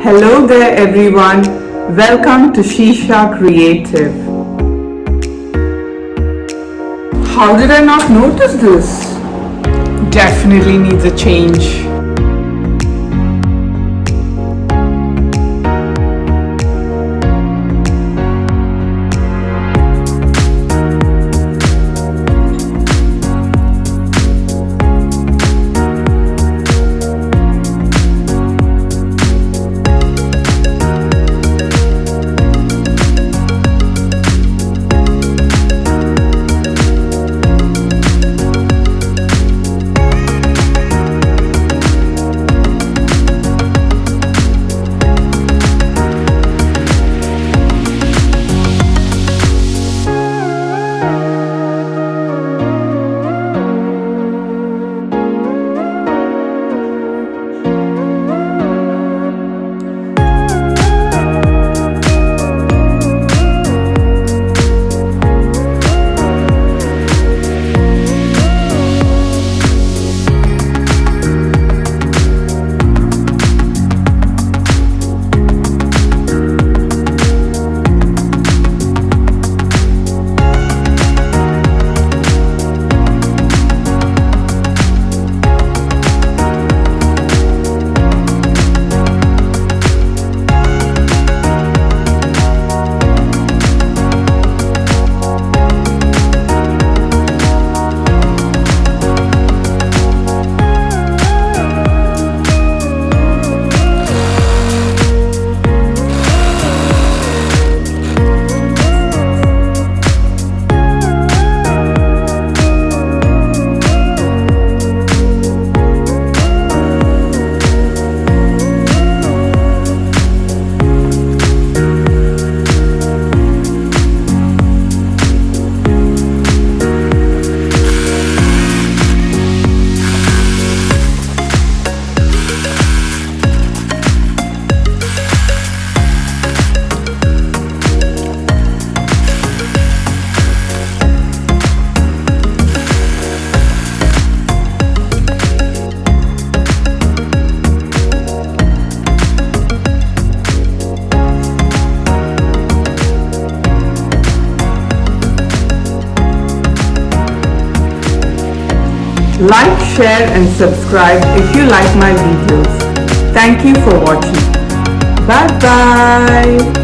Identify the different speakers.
Speaker 1: Hello there everyone, welcome to Shisha Creative. How did I not notice this? Definitely needs a change. Like, share and subscribe if you like my videos. Thank you for watching. Bye bye.